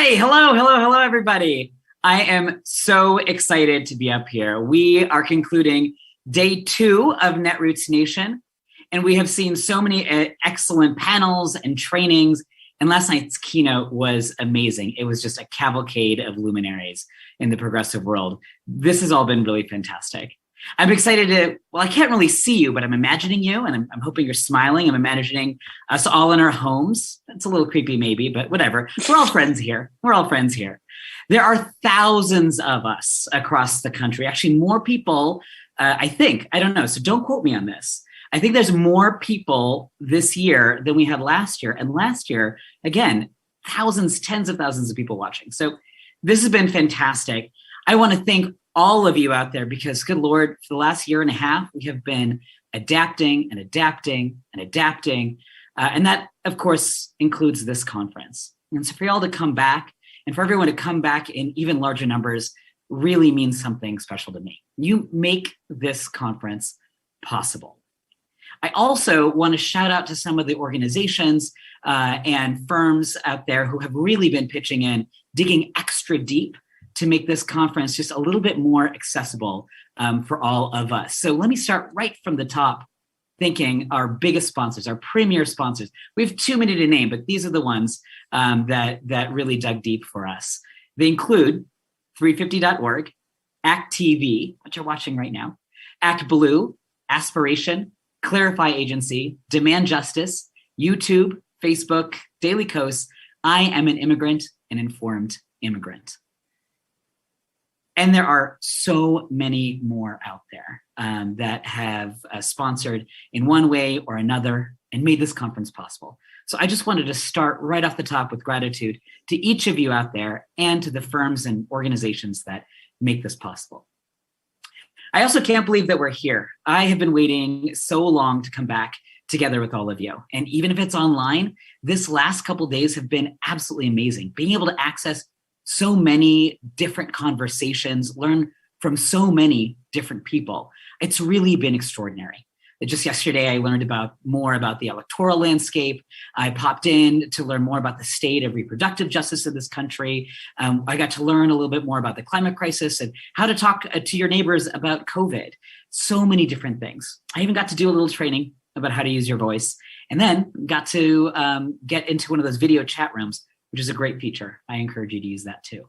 Hi, hello, everybody. I am so excited to be up here. We are concluding day 2 of NETROOTS Nation, and we have seen so many excellent panels and trainings, and last night's keynote was amazing. It was just a cavalcade of luminaries in the progressive world. This has all been really fantastic. I'm excited to, well, I can't really see you, but I'm imagining you, and I'm hoping you're smiling. I'm imagining us all in our homes. That's a little creepy maybe, but whatever. We're all friends here. There are thousands of us across the country, actually more people, I think, I don't know, so don't quote me on this. I think there's more people this year than we had last year. And last year, again, thousands, tens of thousands of people watching. So this has been fantastic. I want to thank all of you out there because, good Lord, for the last year and a half, we have been adapting. And that, of course, includes this conference. And so for y'all to come back and for everyone to come back in even larger numbers really means something special to me. You make this conference possible. I also want to shout out to some of the organizations and firms out there who have really been pitching in, digging extra deep to make this conference just a little bit more accessible for all of us. So let me start right from the top, thanking our biggest sponsors, our premier sponsors. We have too many to name, but these are the ones that really dug deep for us. They include 350.org, ACT TV, which you're watching right now, Act Blue, Aspiration, Clarify Agency, Demand Justice, YouTube, Facebook, Daily Kos, I Am an Immigrant, an Informed Immigrant. And there are so many more out there that have sponsored in one way or another and made this conference possible. So I just wanted to start right off the top with gratitude to each of you out there and to the firms and organizations that make this possible. I also can't believe that we're here. I have been waiting so long to come back together with all of you. And even if it's online, this last couple days have been absolutely amazing. Being able to access so many different conversations, learn from so many different people. It's really been extraordinary. Just yesterday, I learned more about the electoral landscape. I popped in to learn more about the state of reproductive justice in this country. I got to learn a little bit more about the climate crisis and how to talk to your neighbors about COVID. So many different things. I even got to do a little training about how to use your voice, and then got to get into one of those video chat rooms, which is a great feature. I encourage you to use that too.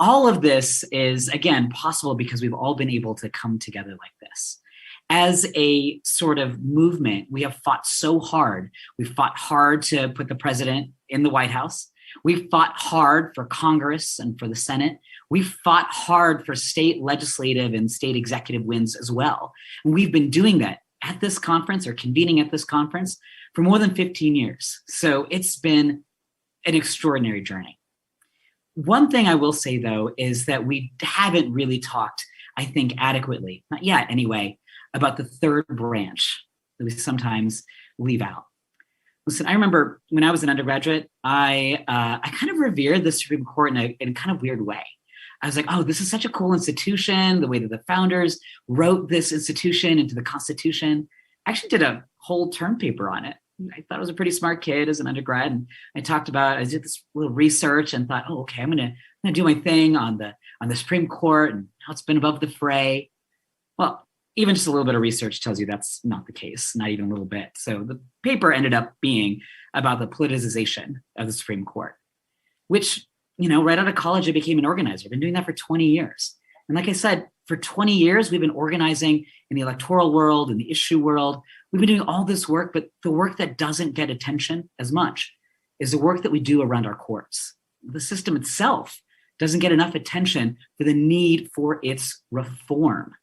All of this is, again, possible because we've all been able to come together like this. As a sort of movement, we have fought so hard. We've fought hard to put the president in the White House. We've fought hard for Congress and for the Senate. We've fought hard for state legislative and state executive wins as well. And we've been doing that at this conference or convening at this conference for more than 15 years. So it's been an extraordinary journey. One thing I will say, though, is that we haven't really talked, I think, adequately, not yet anyway, about the third branch that we sometimes leave out. Listen, I remember when I was an undergraduate, I kind of revered the Supreme Court in a kind of weird way. I was like, oh, this is such a cool institution, the way that the founders wrote this institution into the Constitution. I actually did a whole term paper on it. I thought I was a pretty smart kid as an undergrad, and I did this little research and thought, oh, okay, I'm gonna do my thing on the Supreme Court and how it's been above the fray. Well, even just a little bit of research tells you that's not the case, not even a little bit. So the paper ended up being about the politicization of the Supreme Court, which, right out of college, I became an organizer. I've been doing that for 20 years. And like I said, for 20 years, we've been organizing in the electoral world, in the issue world. We've been doing all this work, but the work that doesn't get attention as much is the work that we do around our courts. The system itself doesn't get enough attention for the need for its reform.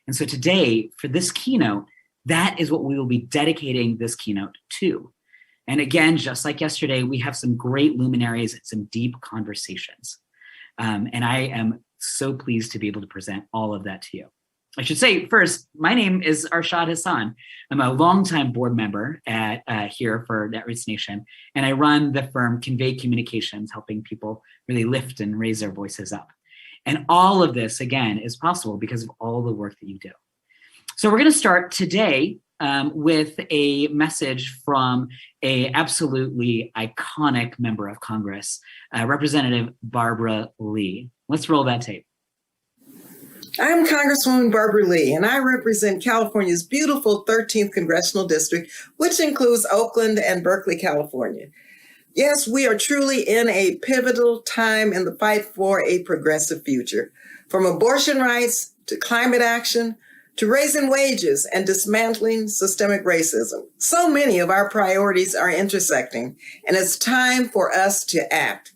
And so today, for this keynote, that is what we will be dedicating this keynote to. And again, just like yesterday, we have some great luminaries and some deep conversations. And I am so pleased to be able to present all of that to you. I should say first, my name is Arshad Hassan. I'm a longtime board member at here for NETROOTS Nation, and I run the firm Convey Communications, helping people really lift and raise their voices up. And all of this, again, is possible because of all the work that you do. So we're going to start today with a message from a absolutely iconic member of Congress, Representative Barbara Lee. Let's roll that tape. I'm Congresswoman Barbara Lee, and I represent California's beautiful 13th Congressional District, which includes Oakland and Berkeley, California. Yes, we are truly in a pivotal time in the fight for a progressive future. From abortion rights to climate action to raising wages and dismantling systemic racism. So many of our priorities are intersecting, and it's time for us to act.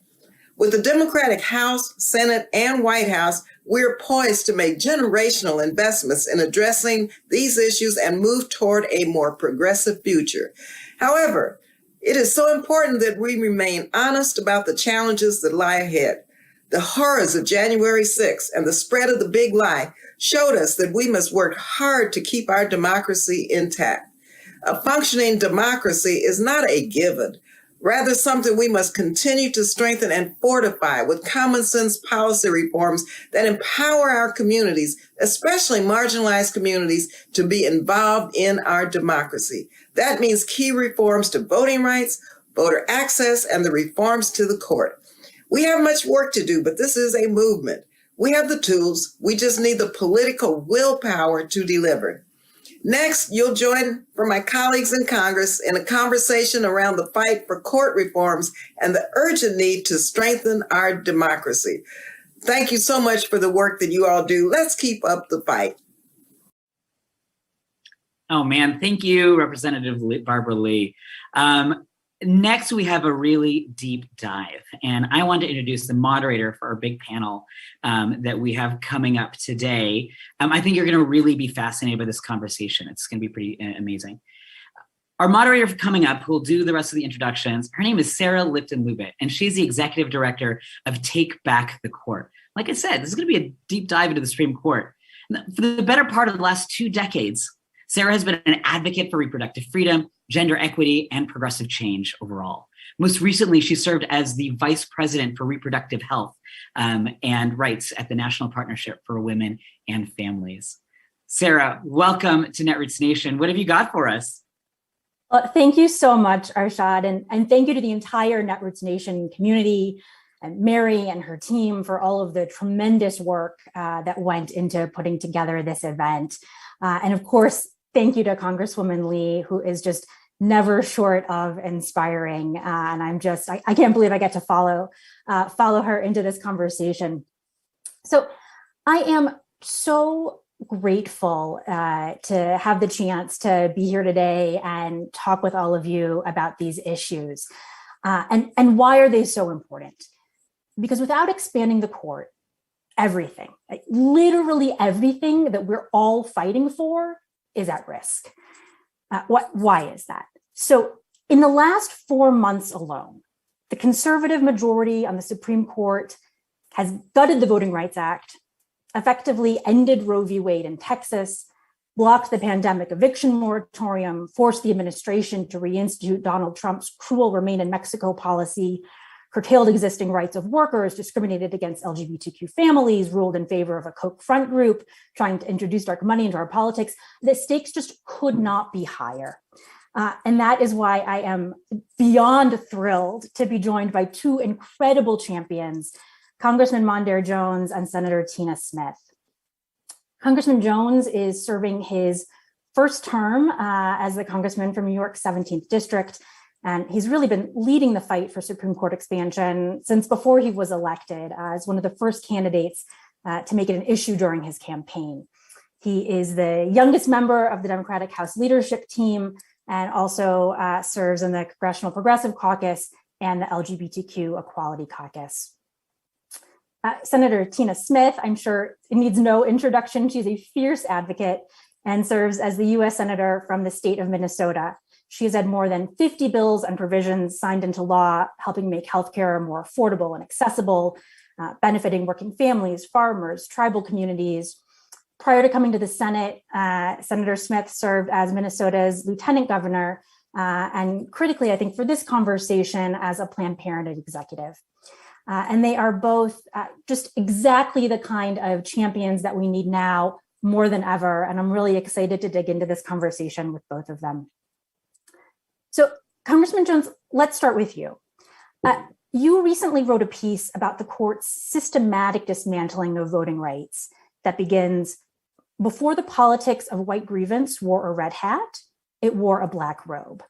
With the Democratic House, Senate, and White House, we're poised to make generational investments in addressing these issues and move toward a more progressive future. However, it is so important that we remain honest about the challenges that lie ahead. The horrors of January 6th and the spread of the big lie showed us that we must work hard to keep our democracy intact. A functioning democracy is not a given, rather something we must continue to strengthen and fortify with common sense policy reforms that empower our communities, especially marginalized communities, to be involved in our democracy. That means key reforms to voting rights, voter access, and the reforms to the court. We have much work to do, but this is a movement. We have the tools. We just need the political willpower to deliver. Next, you'll join for my colleagues in Congress in a conversation around the fight for court reforms and the urgent need to strengthen our democracy. Thank you so much for the work that you all do. Let's keep up the fight. Oh man, thank you, Representative Barbara Lee. Next, we have a really deep dive, and I want to introduce the moderator for our big panel that we have coming up today. I think you're going to really be fascinated by this conversation. It's going to be pretty amazing. Our moderator coming up, who will do the rest of the introductions, her name is Sarah Lipton-Lubit, and she's the executive director of Take Back the Court. Like I said, this is going to be a deep dive into the Supreme Court. For the better part of the last 2 decades, Sarah has been an advocate for reproductive freedom, gender equity, and progressive change overall. Most recently, she served as the Vice President for Reproductive Health and Rights at the National Partnership for Women and Families. Sarah, welcome to NETROOTS Nation. What have you got for us? Well, thank you so much, Arshad, and thank you to the entire NETROOTS Nation community and Mary and her team for all of the tremendous work that went into putting together this event. And of course, thank you to Congresswoman Lee, who is just never short of inspiring. And I can't believe I get to follow her into this conversation. So I am so grateful to have the chance to be here today and talk with all of you about these issues. And why are they so important? Because without expanding the court, everything, like literally everything that we're all fighting for is at risk. Why is that? So in the last 4 months alone, the conservative majority on the Supreme Court has gutted the Voting Rights Act, effectively ended Roe v. Wade in Texas, blocked the pandemic eviction moratorium, forced the administration to reinstitute Donald Trump's cruel Remain in Mexico policy, curtailed existing rights of workers, discriminated against LGBTQ families, ruled in favor of a Koch front group, trying to introduce dark money into our politics. The stakes just could not be higher. And that is why I am beyond thrilled to be joined by 2 incredible champions, Congressman Mondaire Jones and Senator Tina Smith. Congressman Jones is serving his first term as the congressman from New York's 17th District. And he's really been leading the fight for Supreme Court expansion since before he was elected as one of the first candidates to make it an issue during his campaign. He is the youngest member of the Democratic House leadership team and also serves in the Congressional Progressive Caucus and the LGBTQ Equality Caucus. Senator Tina Smith, I'm sure it needs no introduction. She's a fierce advocate and serves as the U.S. Senator from the state of Minnesota. She has had more than 50 bills and provisions signed into law, helping make healthcare more affordable and accessible, benefiting working families, farmers, tribal communities. Prior to coming to the Senate, Senator Smith served as Minnesota's lieutenant governor, and critically, I think for this conversation, as a Planned Parenthood executive. And they are both just exactly the kind of champions that we need now more than ever. And I'm really excited to dig into this conversation with both of them. So, Congressman Jones, let's start with you. You recently wrote a piece about the court's systematic dismantling of voting rights that begins, before the politics of white grievance wore a red hat, it wore a black robe.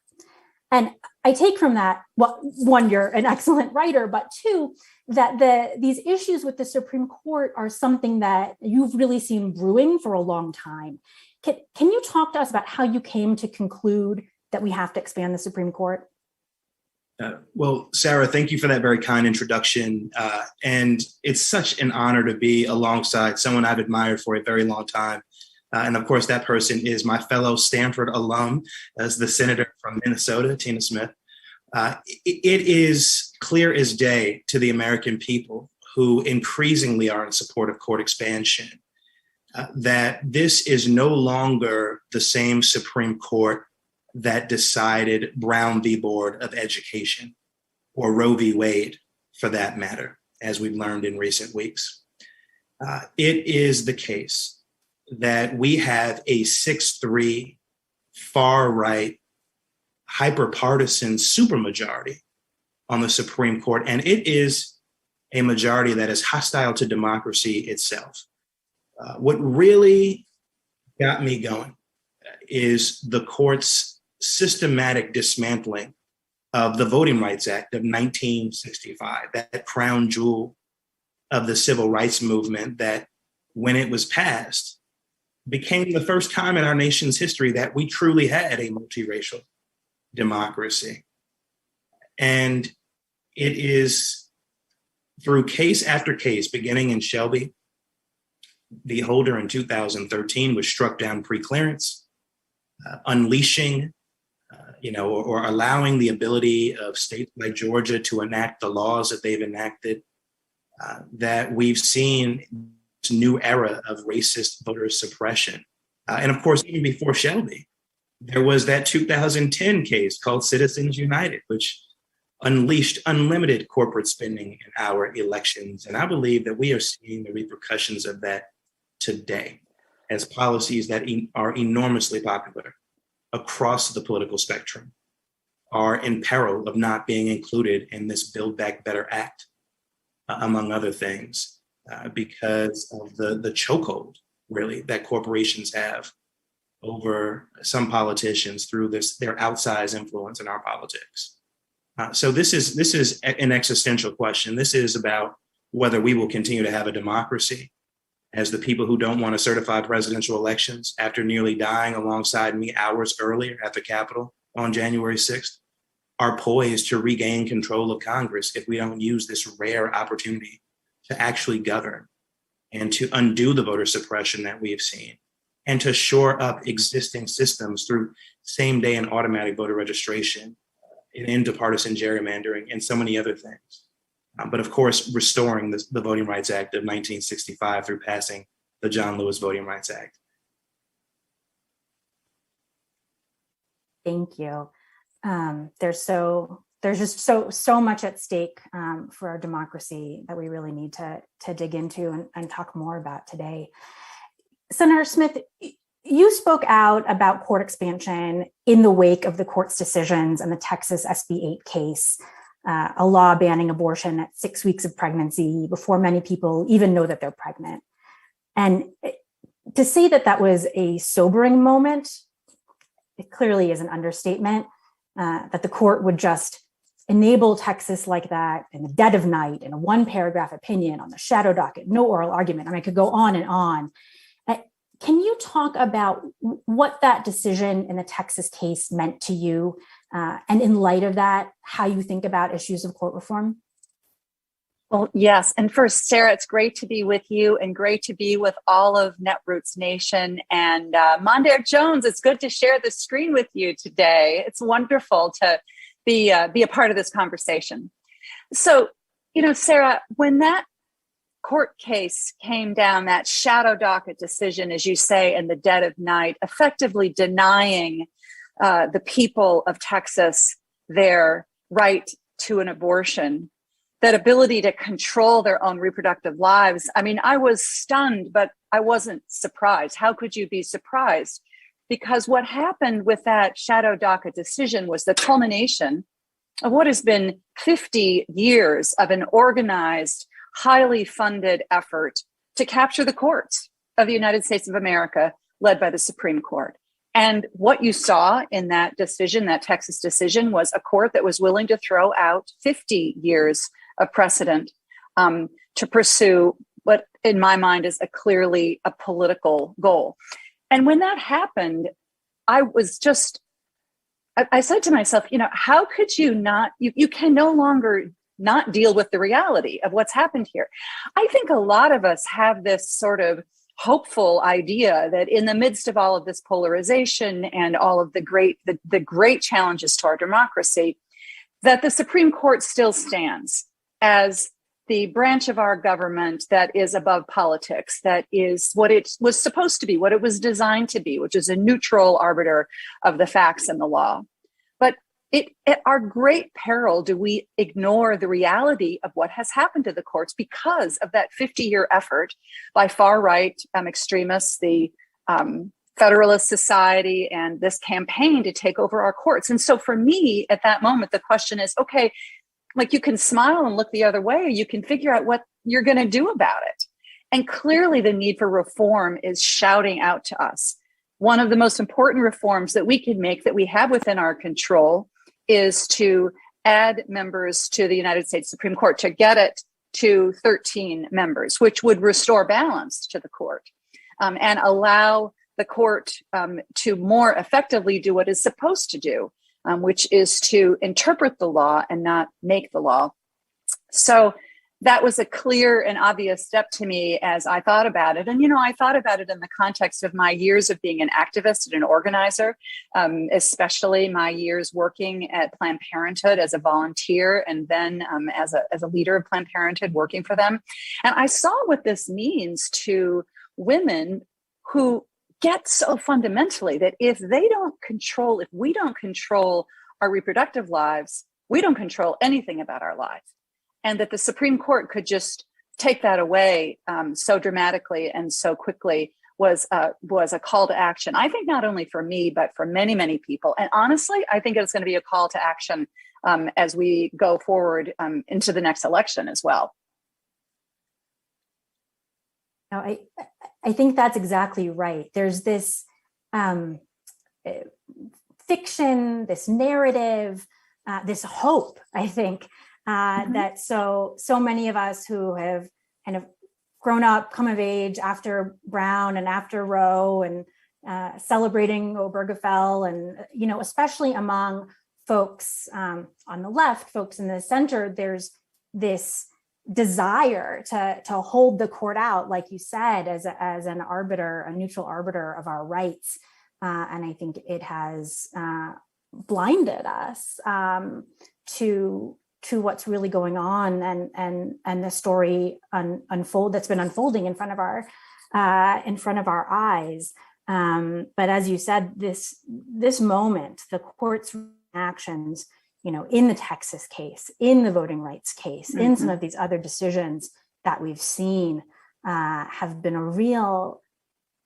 And I take from that, well, one, you're an excellent writer, but two, that these issues with the Supreme Court are something that you've really seen brewing for a long time. Can you talk to us about how you came to conclude that we have to expand the Supreme Court? Well, Sarah, thank you for that very kind introduction. And it's such an honor to be alongside someone I've admired for a very long time. And of course, that person is my fellow Stanford alum, as the senator from Minnesota, Tina Smith. It is clear as day to the American people who increasingly are in support of court expansion that this is no longer the same Supreme Court that decided Brown v. Board of Education, or Roe v. Wade, for that matter, as we've learned in recent weeks. It is the case that we have a 6-3 far-right, hyper-partisan supermajority on the Supreme Court, and it is a majority that is hostile to democracy itself. What really got me going is the court's systematic dismantling of the Voting Rights Act of 1965, that crown jewel of the civil rights movement that, when it was passed, became the first time in our nation's history that we truly had a multiracial democracy. And it is through case after case, beginning in Shelby v. Holder in 2013, which struck down preclearance, unleashing or allowing the ability of states like Georgia to enact the laws that they've enacted, that we've seen this new era of racist voter suppression. And of course, even before Shelby, there was that 2010 case called Citizens United, which unleashed unlimited corporate spending in our elections. And I believe that we are seeing the repercussions of that today as policies that are enormously popular across the political spectrum are in peril of not being included in this Build Back Better Act, among other things, because of the chokehold, really, that corporations have over some politicians through their outsized influence in our politics. So this is an existential question. This is about whether we will continue to have a democracy as the people who don't want to certify presidential elections, after nearly dying alongside me hours earlier at the Capitol on January 6th, are poised to regain control of Congress if we don't use this rare opportunity to actually govern and to undo the voter suppression that we have seen and to shore up existing systems through same-day and automatic voter registration, and into partisan gerrymandering and so many other things. But of course, restoring the Voting Rights Act of 1965 through passing the John Lewis Voting Rights Act. Thank you. There's just so much at stake for our democracy that we really need to dig into and talk more about today. Senator Smith, you spoke out about court expansion in the wake of the court's decisions in the Texas SB 8 case, a law banning abortion at 6 weeks of pregnancy before many people even know that they're pregnant. And to say that that was a sobering moment, it clearly is an understatement, that the court would just enable Texas like that in the dead of night in a one-paragraph opinion on the shadow docket, no oral argument. I mean, I could go on and on. Can you talk about what that decision in the Texas case meant to you? And in light of that, how you think about issues of court reform? Well, yes. And first, Sarah, it's great to be with you and great to be with all of NETROOTS Nation. And Mondaire Jones, it's good to share the screen with you today. It's wonderful to be a part of this conversation. So, Sarah, when that court case came down, that shadow docket decision, as you say, in the dead of night, effectively denying the people of Texas their right to an abortion, that ability to control their own reproductive lives. I mean, I was stunned, but I wasn't surprised. How could you be surprised? Because what happened with that shadow DACA decision was the culmination of what has been 50 years of an organized, highly funded effort to capture the courts of the United States of America, led by the Supreme Court. And what you saw in that decision, that Texas decision, was a court that was willing to throw out 50 years of precedent to pursue what, in my mind, is clearly a political goal. And when that happened, I said to myself, how could you not, you can no longer not deal with the reality of what's happened here. I think a lot of us have this sort of hopeful idea that in the midst of all of this polarization and all of the great challenges to our democracy, that the Supreme Court still stands as the branch of our government that is above politics, that is what it was supposed to be, what it was designed to be, which is a neutral arbiter of the facts and the law. But at our great peril do we ignore the reality of what has happened to the courts because of that 50-year effort by far-right extremists, the Federalist Society, and this campaign to take over our courts. And so for me, at that moment, the question is, okay, like, you can smile and look the other way, or you can figure out what you're going to do about it. And clearly the need for reform is shouting out to us. One of the most important reforms that we can make, that we have within our control, is to add members to the United States Supreme Court, to get it to 13 members, which would restore balance to the court and allow the court to more effectively do what it's supposed to do, which is to interpret the law and not make the law. So that was a clear and obvious step to me as I thought about it. And, I thought about it in the context of my years of being an activist and an organizer, especially my years working at Planned Parenthood as a volunteer, and then as a leader of Planned Parenthood, working for them. And I saw what this means to women who get so fundamentally that if we don't control our reproductive lives, we don't control anything about our lives. And that the Supreme Court could just take that away so dramatically and so quickly was a call to action. I think not only for me, but for many, many people. And honestly, I think it's going to be a call to action as we go forward into the next election as well. No, I think that's exactly right. There's this fiction, this narrative, this hope, I think, that so many of us who have kind of grown up, come of age after Brown and after Roe, and celebrating Obergefell, and especially among folks on the left, folks in the center, there's this desire to hold the court out, like you said, as an arbiter, a neutral arbiter of our rights, and I think it has blinded us to what's really going on, and the story that's been unfolding in front of our eyes. But as you said, this moment, the court's actions, in the Texas case, in the voting rights case, in some of these other decisions that we've seen, have been a real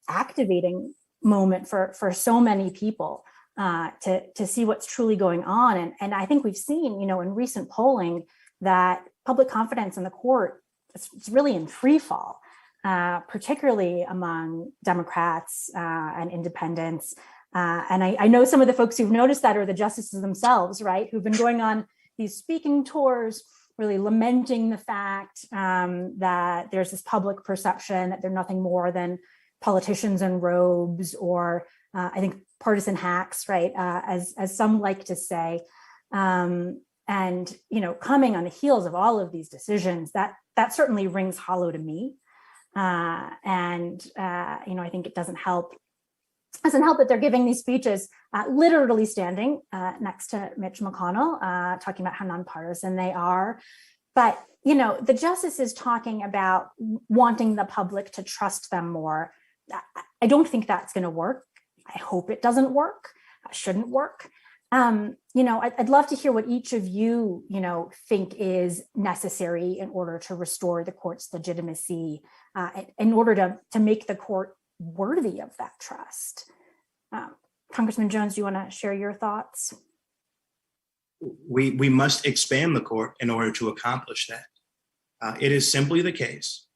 activating moment for so many people. To see what's truly going on. And I think we've seen, in recent polling, that public confidence in the court is really in free fall, particularly among Democrats and independents. And I know some of the folks who've noticed that are the justices themselves, right, who've been going on these speaking tours, really lamenting the fact that there's this public perception that they're nothing more than politicians in robes, or I think partisan hacks, right, as some like to say, and coming on the heels of all of these decisions, that certainly rings hollow to me, and I think it doesn't help that they're giving these speeches, literally standing next to Mitch McConnell, talking about how nonpartisan they are, but the justices talking about wanting the public to trust them more. I don't think that's going to work. I hope it doesn't work, shouldn't work. I'd love to hear what each of you, think is necessary in order to restore the court's legitimacy, in order to make the court worthy of that trust. Congressman Jones, do you want to share your thoughts? We must expand the court in order to accomplish that. It is simply the case,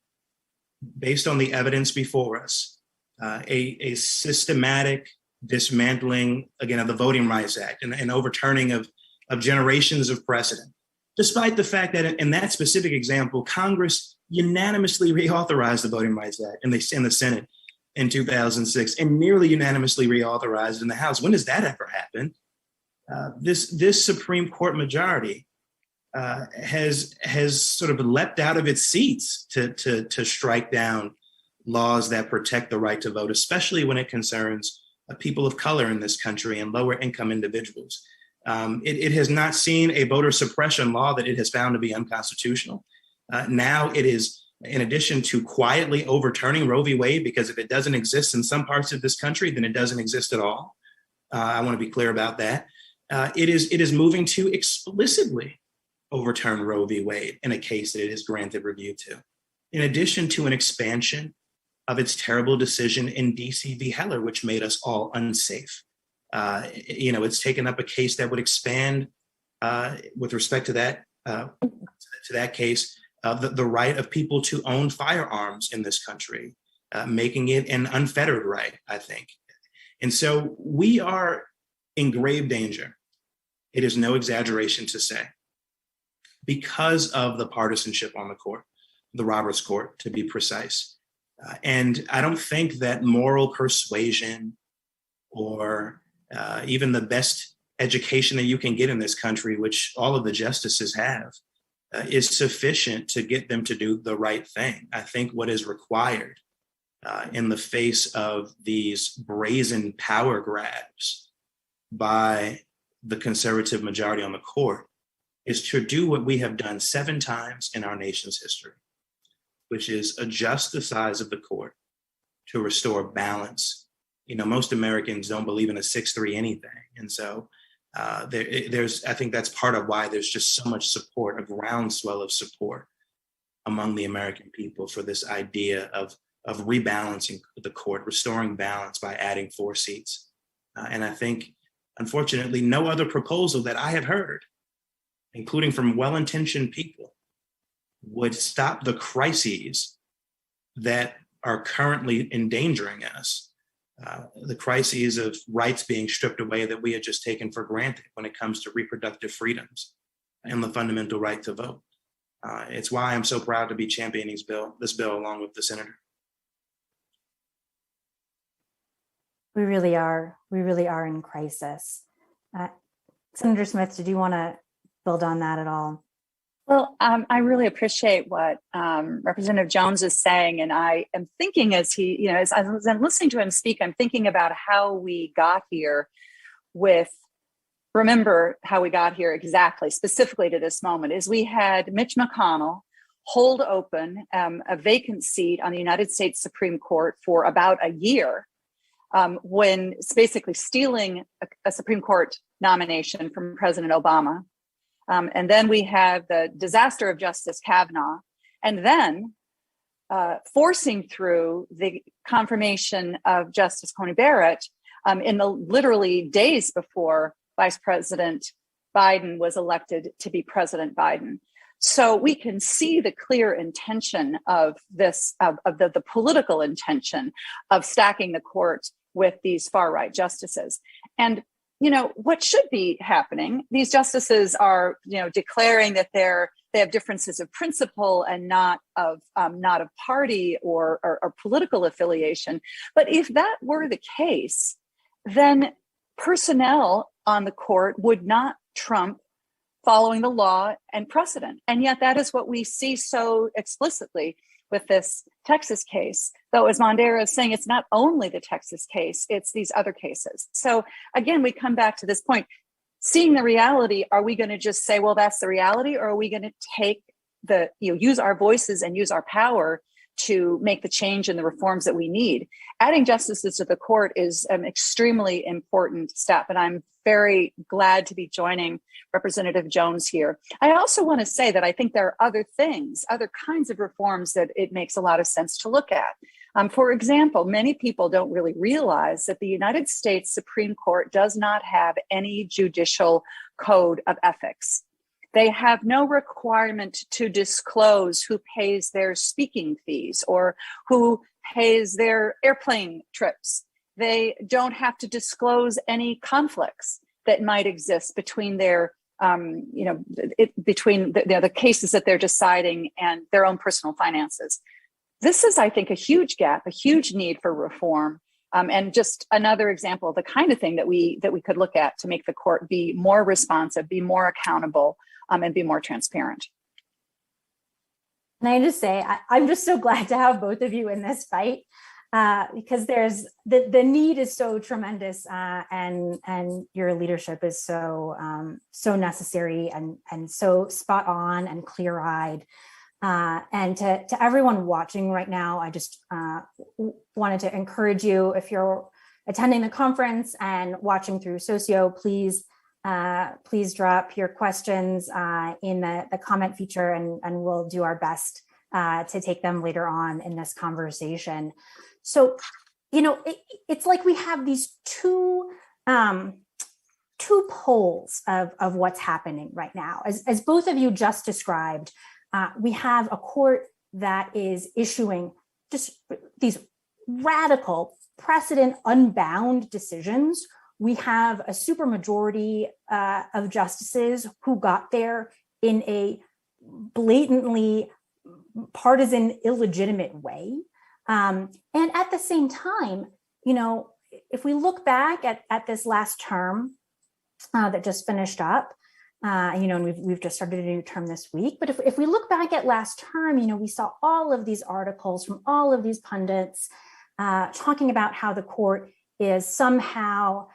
based on the evidence before us, a systematic dismantling, again, of the Voting Rights Act and overturning of generations of precedent, despite the fact that in that specific example, Congress unanimously reauthorized the Voting Rights Act in the Senate in 2006 and nearly unanimously reauthorized in the House. When does that ever happen? This Supreme Court majority has sort of leapt out of its seats to strike down laws that protect the right to vote, especially when it concerns people of color in this country and lower income individuals. It has not seen a voter suppression law that it has found to be unconstitutional. Now it is, in addition to quietly overturning Roe v. Wade, because if it doesn't exist in some parts of this country, then it doesn't exist at all. I want to be clear about that. It is moving to explicitly overturn Roe v. Wade in a case that it has granted review to, in addition to an expansion of its terrible decision in DC v. Heller, which made us all unsafe. It's taken up a case that would expand, with respect to that case, the right of people to own firearms in this country, making it an unfettered right, I think. And so we are in grave danger. It is no exaggeration to say, because of the partisanship on the court, the Roberts Court, to be precise. And I don't think that moral persuasion or even the best education that you can get in this country, which all of the justices have, is sufficient to get them to do the right thing. I think what is required in the face of these brazen power grabs by the conservative majority on the court is to do what we have done 7 times in our nation's history, which is adjust the size of the court to restore balance. Most Americans don't believe in a 6-3 anything. And so I think that's part of why there's just so much support, a groundswell of support among the American people for this idea of rebalancing the court, restoring balance by adding 4 seats. And I think, unfortunately, no other proposal that I have heard, including from well-intentioned people, would stop the crises that are currently endangering us. The crises of rights being stripped away that we had just taken for granted when it comes to reproductive freedoms and the fundamental right to vote. It's why I'm so proud to be championing this bill along with the senator. We really are in crisis. Senator Smith, did you want to build on that at all? Well, I really appreciate what Representative Jones is saying, and I am thinking as I'm listening to him speak, I'm thinking about how we got here. Remember how we got here exactly, specifically to this moment, is we had Mitch McConnell hold open a vacant seat on the United States Supreme Court for about a year, when it's basically stealing a Supreme Court nomination from President Obama. And then we have the disaster of Justice Kavanaugh, and then forcing through the confirmation of Justice Coney Barrett in the literally days before Vice President Biden was elected to be President Biden. So we can see the clear intention of this, of the political intention of stacking the court with these far-right justices. And what should be happening, these justices are, declaring that they have differences of principle and not of party or political affiliation. But if that were the case, then personnel on the court would not trump following the law and precedent. And yet that is what we see so explicitly with this Texas case. Though, as Mondera is saying, it's not only the Texas case, it's these other cases. So again, we come back to this point, seeing the reality. Are we going to just say, well, that's the reality? Or are we going to take use our voices and use our power to make the change and the reforms that we need. Adding justices to the court is an extremely important step, and I'm very glad to be joining Representative Jones here. I also want to say that I think there are other things, other kinds of reforms that it makes a lot of sense to look at. For example, many people don't really realize that the United States Supreme Court does not have any judicial code of ethics. They have no requirement to disclose who pays their speaking fees or who pays their airplane trips. They don't have to disclose any conflicts that might exist between their, between the cases that they're deciding and their own personal finances. This is, I think, a huge gap, a huge need for reform, and just another example of the kind of thing that we could look at to make the court be more responsive, be more accountable, and be more transparent. And I just say, I'm just so glad to have both of you in this fight, because there's the need is so tremendous, and your leadership is so necessary and so spot on and clear eyed. And to everyone watching right now, I just wanted to encourage you, if you're attending the conference and watching through Socio, please drop your questions in the comment feature, and we'll do our best to take them later on in this conversation. So, it's like we have these two poles of what's happening right now. As both of you just described, we have a court that is issuing just these radical, precedent unbound decisions. We have a supermajority of justices who got there in a blatantly partisan, illegitimate way. And at the same time, if we look back at this last term that just finished up, and we've just started a new term this week. But if we look back at last term, we saw all of these articles from all of these pundits talking about how the court is somehow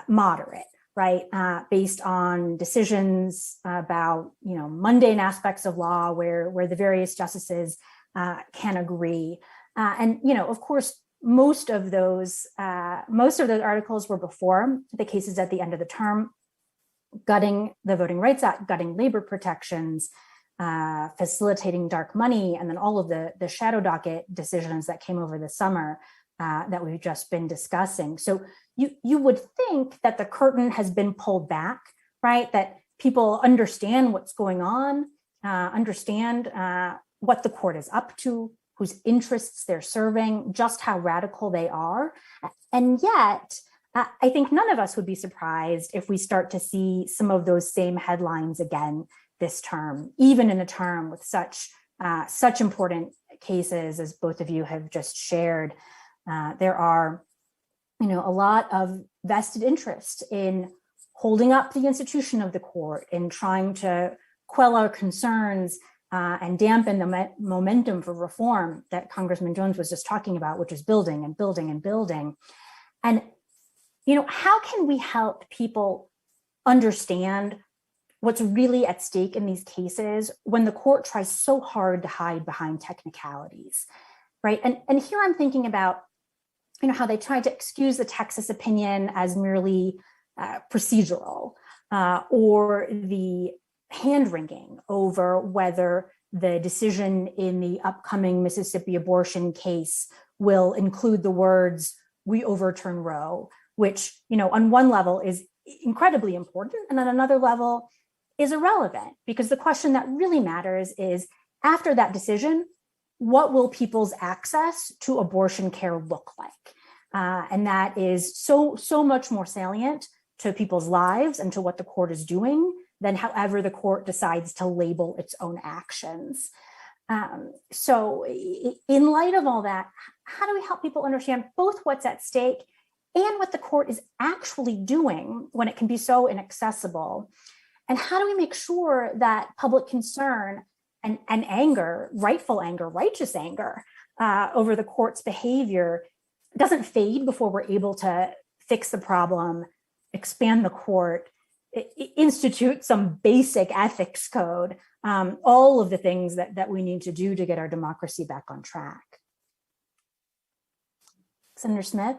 moderate, right? Based on decisions about, mundane aspects of law where the various justices can agree. And of course, most of those articles were before the cases at the end of the term, gutting the Voting Rights Act, gutting labor protections, facilitating dark money, and then all of the shadow docket decisions that came over the summer that we've just been discussing. So you would think that the curtain has been pulled back, right? That people understand what's going on, understand what the court is up to, whose interests they're serving, just how radical they are. And yet, I think none of us would be surprised if we start to see some of those same headlines again this term, even in a term with such important cases as both of you have just shared. There are, a lot of vested interest in holding up the institution of the court, in trying to quell our concerns and dampen the momentum for reform that Congressman Jones was just talking about, which is building and building and building. And how can we help people understand what's really at stake in these cases when the court tries so hard to hide behind technicalities, right? And here I'm thinking about, how they tried to excuse the Texas opinion as merely procedural, or the hand-wringing over whether the decision in the upcoming Mississippi abortion case will include the words, "We overturn Roe," which, on one level is incredibly important, and on another level is irrelevant, because the question that really matters is, after that decision, what will people's access to abortion care look like? And that is so much more salient to people's lives and to what the court is doing than however the court decides to label its own actions. So in light of all that, how do we help people understand both what's at stake and what the court is actually doing when it can be so inaccessible? And how do we make sure that public concern and anger, rightful anger, righteous anger over the court's behavior doesn't fade before we're able to fix the problem, expand the court, institute some basic ethics code, all of the things that we need to do to get our democracy back on track. Senator Smith?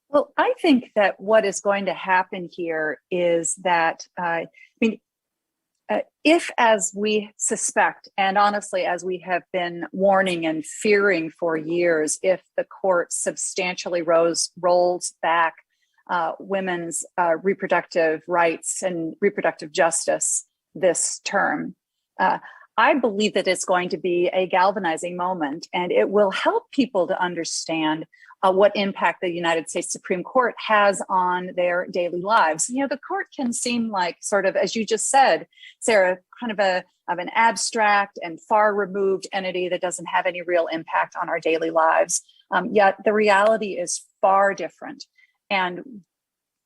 Well, I think that what is going to happen here is that, if, as we suspect, and honestly, as we have been warning and fearing for years, if the court substantially rolls back women's reproductive rights and reproductive justice this term, I believe that it's going to be a galvanizing moment, and it will help people to understand what impact the United States Supreme Court has on their daily lives. You know, the court can seem like, sort of, as you just said, Sarah, kind of an abstract and far removed entity that doesn't have any real impact on our daily lives. Yet the reality is far different. And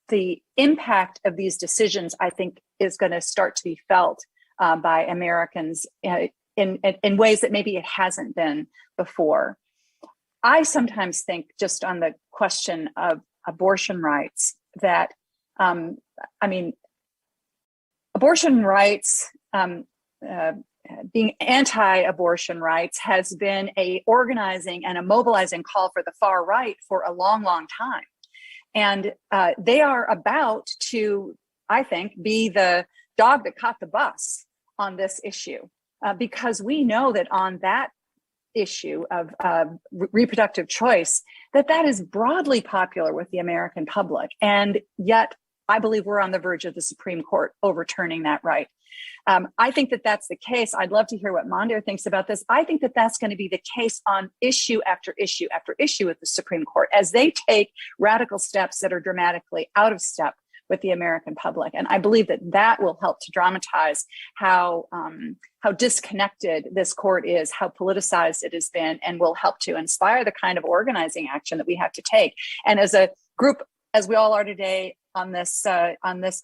the impact of these decisions, I think, is going to start to be felt by Americans in ways that maybe it hasn't been before. I sometimes think, just on the question of abortion rights, that, abortion rights, being anti-abortion rights has been a organizing and a mobilizing call for the far right for a long, long time. And they are about to, I think, be the dog that caught the bus on this issue, because we know that on that issue of reproductive choice, that is broadly popular with the American public. And yet I believe we're on the verge of the Supreme Court overturning that right. I think that that's the case. I'd love to hear what Mandir thinks about this. I think that that's going to be the case on issue after issue after issue at the Supreme Court, as they take radical steps that are dramatically out of step with the American public. And I believe that that will help to dramatize how disconnected this court is, how politicized it has been, and will help to inspire the kind of organizing action that we have to take. And as a group, as we all are today on this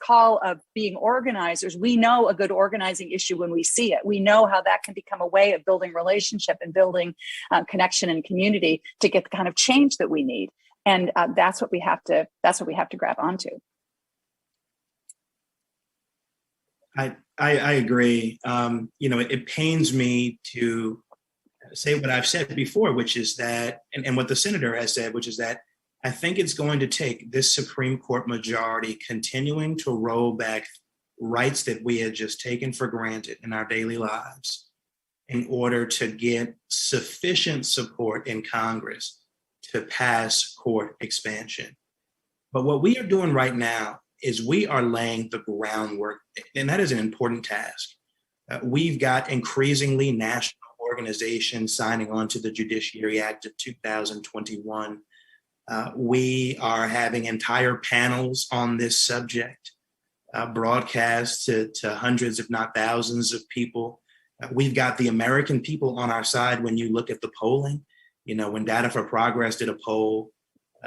call of being organizers, we know a good organizing issue when we see it. We know how that can become a way of building relationship and building connection and community to get the kind of change that we need. And that's what we have to grab onto. I agree. It pains me to say what I've said before, which is that, and what the senator has said, which is that I think it's going to take this Supreme Court majority continuing to roll back rights that we had just taken for granted in our daily lives in order to get sufficient support in Congress to pass court expansion. But what we are doing right now is we are laying the groundwork, and that is an important task. We've got increasingly national organizations signing on to the Judiciary Act of 2021. We are having entire panels on this subject, broadcast to hundreds, if not thousands of people. We've got the American people on our side when you look at the polling. When Data for Progress did a poll,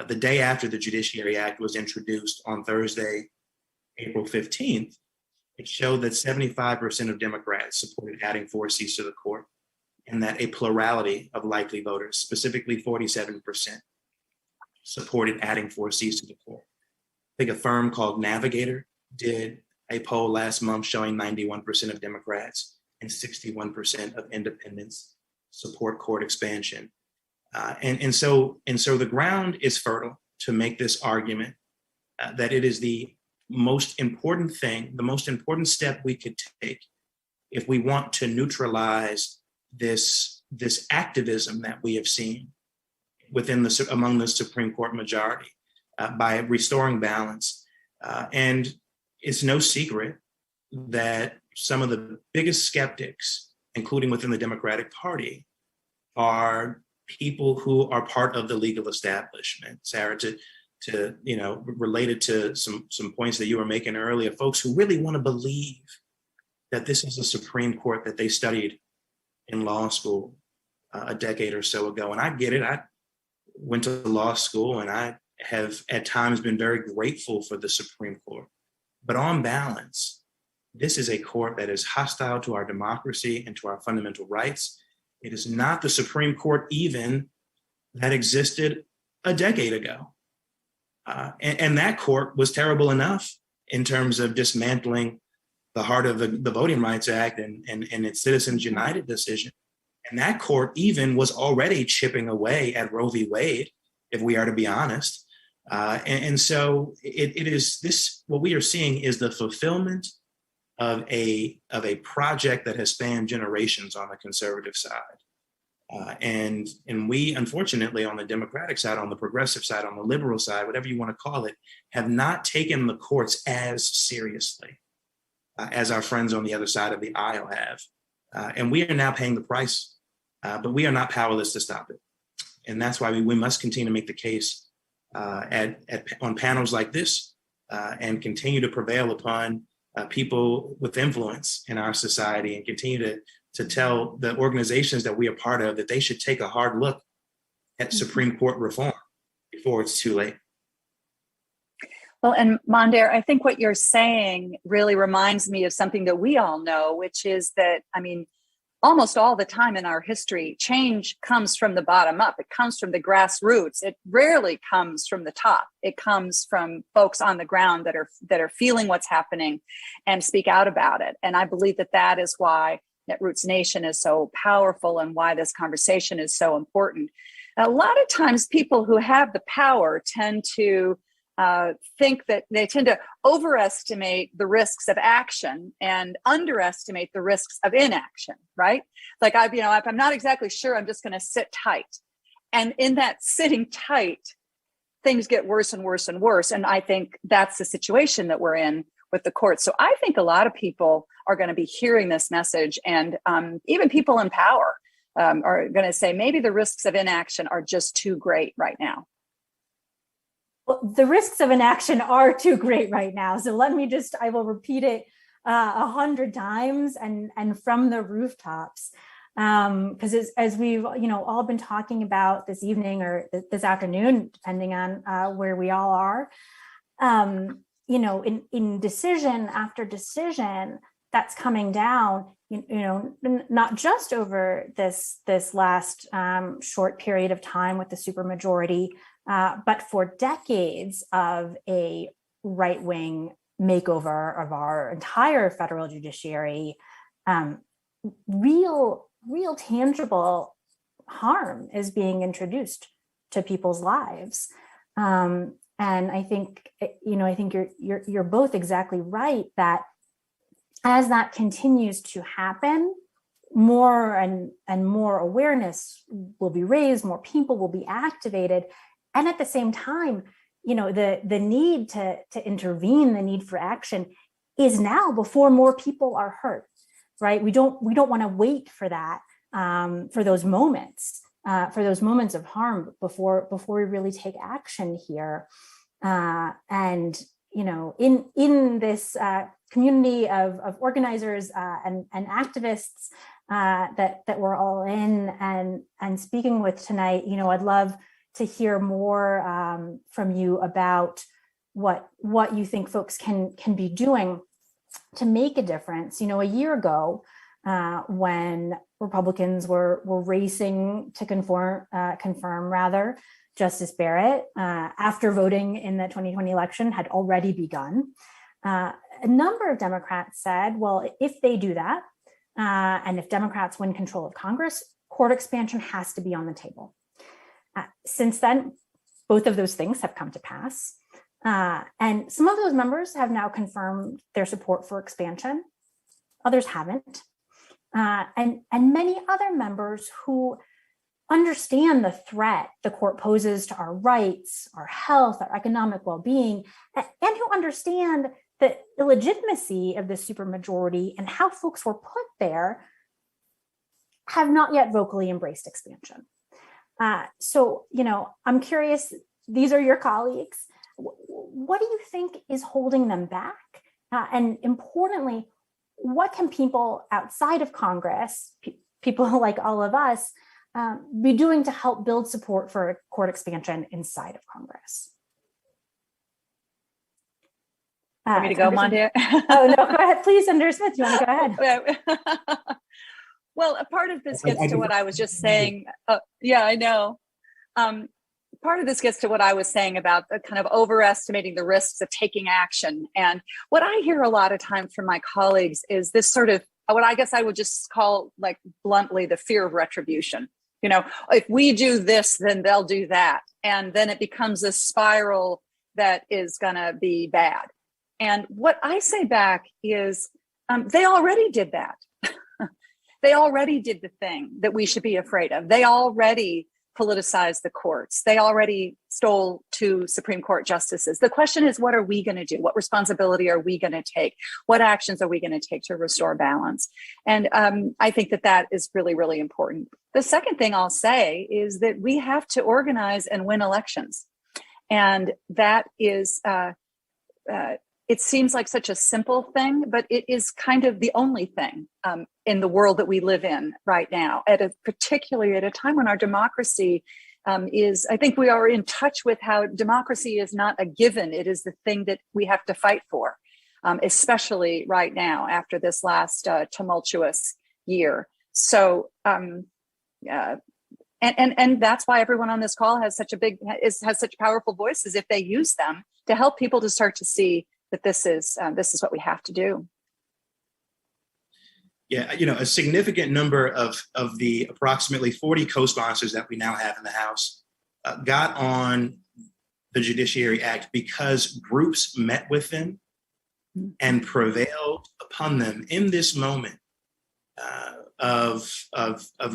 the day after the Judiciary Act was introduced on Thursday, April 15th, it showed that 75% of Democrats supported adding 4 seats to the court, and that a plurality of likely voters, specifically 47%, supported adding 4 seats to the court. I think a firm called Navigator did a poll last month showing 91% of Democrats and 61% of independents support court expansion. And so the ground is fertile to make this argument that it is the most important thing, the most important step we could take if we want to neutralize this activism that we have seen among the Supreme Court majority by restoring balance. And it's no secret that some of the biggest skeptics, including within the Democratic Party, are people who are part of the legal establishment. Sarah, related to some points that you were making earlier, folks who really want to believe that this is a Supreme Court that they studied in law school a decade or so ago. And I get it. I went to law school and I have at times been very grateful for the Supreme Court. But on balance, this is a court that is hostile to our democracy and to our fundamental rights. It is not the Supreme Court even that existed a decade ago. And that court was terrible enough in terms of dismantling the heart of the Voting Rights Act and its Citizens United decision. And that court even was already chipping away at Roe v. Wade, if we are to be honest. And so it is this, what we are seeing is the fulfillment of a project that has spanned generations on the conservative side. And we, unfortunately, on the Democratic side, on the progressive side, on the liberal side, whatever you want to call it, have not taken the courts as seriously as our friends on the other side of the aisle have. And we are now paying the price, but we are not powerless to stop it. And that's why we must continue to make the case on panels like this and continue to prevail upon people with influence in our society, and continue to tell the organizations that we are part of that they should take a hard look at Supreme Court reform before it's too late. Well, and Mondaire, I think what you're saying really reminds me of something that we all know, which is that, I mean, almost all the time in our history, change comes from the bottom up. It comes from the grassroots. It rarely comes from the top. It comes from folks on the ground that are feeling what's happening and speak out about it. And I believe that is why Netroots Nation is so powerful and why this conversation is so important. A lot of times people who have the power tend to think that they tend to overestimate the risks of action and underestimate the risks of inaction, right? Like if I'm not exactly sure, I'm just going to sit tight. And in that sitting tight, things get worse and worse and worse. And I think that's the situation that we're in with the courts. So I think a lot of people are going to be hearing this message, and even people in power are going to say maybe the risks of inaction are just too great right now. Well, the risks of inaction are too great right now. So I will repeat it 100 times and from the rooftops. Because as we've all been talking about this evening or this afternoon, depending on where we all are, in decision after decision that's coming down, not just over this last short period of time with the supermajority, but for decades of a right-wing makeover of our entire federal judiciary, real tangible harm is being introduced to people's lives. And I think, you're both exactly right that as that continues to happen, more and more awareness will be raised, more people will be activated. And at the same time, the need to intervene, the need for action is now before more people are hurt, right? We don't want to wait for that, for those moments of harm before we really take action here. And in this community of organizers and activists that we're all in and speaking with tonight, I'd love to hear more from you about what you think folks can be doing to make a difference. A year ago, when Republicans were racing to confirm Justice Barrett, after voting in the 2020 election had already begun, a number of Democrats said, well, if they do that, and if Democrats win control of Congress, court expansion has to be on the table. Since then, both of those things have come to pass. And some of those members have now confirmed their support for expansion. Others haven't. And many other members who understand the threat the court poses to our rights, our health, our economic well-being, and who understand the illegitimacy of the supermajority and how folks were put there, have not yet vocally embraced expansion. So, I'm curious, these are your colleagues. What do you think is holding them back? And importantly, what can people outside of Congress, people like all of us, be doing to help build support for court expansion inside of Congress? Want me to go, Mondaire? Oh, no, go ahead. Please, Senator Smith, you want to go ahead? Well, a part of this gets to what I was just saying. Yeah, I know. part of this gets to what I was saying about the kind of overestimating the risks of taking action. And what I hear a lot of times from my colleagues is this sort of what I guess I would just call, like, bluntly, the fear of retribution. You know, if we do this, then they'll do that. And then it becomes a spiral that is going to be bad. And what I say back is they already did that. They already did the thing that we should be afraid of. They already politicized the courts. They already stole 2 Supreme Court justices. The question is, what are we going to do? What responsibility are we going to take? What actions are we going to take to restore balance? And I think that that is really, really important. The second thing I'll say is that we have to organize and win elections. And that is, it seems like such a simple thing, but it is kind of the only thing in the world that we live in right now, particularly at a time when our democracy I think we are in touch with how democracy is not a given. It is the thing that we have to fight for, especially right now after this last tumultuous year. So, and that's why everyone on this call has such powerful voices, if they use them to help people to start to see that this is what we have to do. Yeah, a significant number of the approximately 40 co-sponsors that we now have in the House got on the Judiciary Act because groups met with them and prevailed upon them in this moment of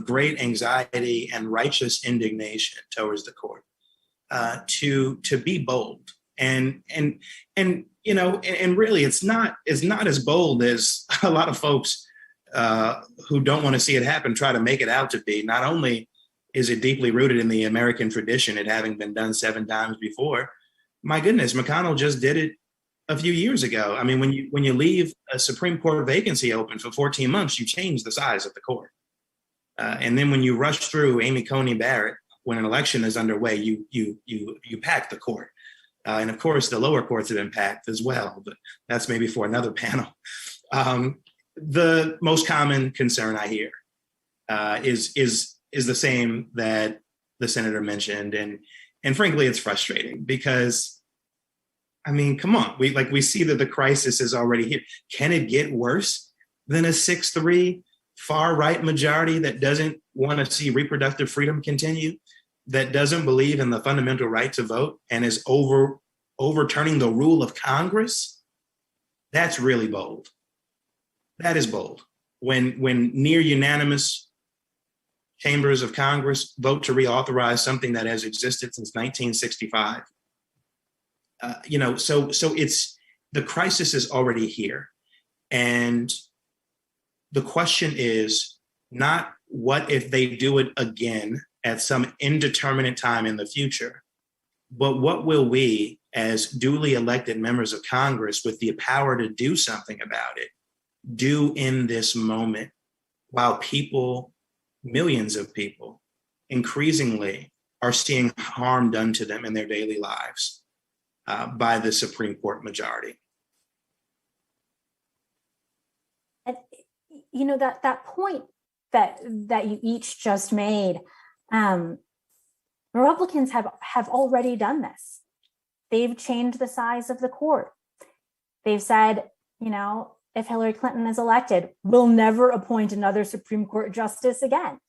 great anxiety and righteous indignation towards the court to be bold and really it's not as bold as a lot of folks who don't want to see it happen try to make it out to be. Not only is it deeply rooted in the American tradition, it having been done 7 times before, my goodness, McConnell just did it a few years ago. I mean, when you leave a Supreme Court vacancy open for 14 months, you change the size of the court. And then when you rush through Amy Coney Barrett, when an election is underway, you pack the court. And of course, the lower courts have been packed as well, but that's maybe for another panel. The most common concern I hear is the same that the senator mentioned, and frankly, it's frustrating because, I mean, come on, we see that the crisis is already here. Can it get worse than a 6-3 far right majority that doesn't want to see reproductive freedom continue, that doesn't believe in the fundamental right to vote, and is overturning the rule of Congress? That's really bold. That is bold. When near unanimous chambers of Congress vote to reauthorize something that has existed since 1965. So it's, the crisis is already here. And the question is not what if they do it again at some indeterminate time in the future, but what will we, as duly elected members of Congress with the power to do something about it, do in this moment, while people, millions of people, increasingly are seeing harm done to them in their daily lives by the Supreme Court majority. And, that point that you each just made, Republicans have already done this. They've changed the size of the court. They've said, if Hillary Clinton is elected, we'll never appoint another Supreme Court justice again.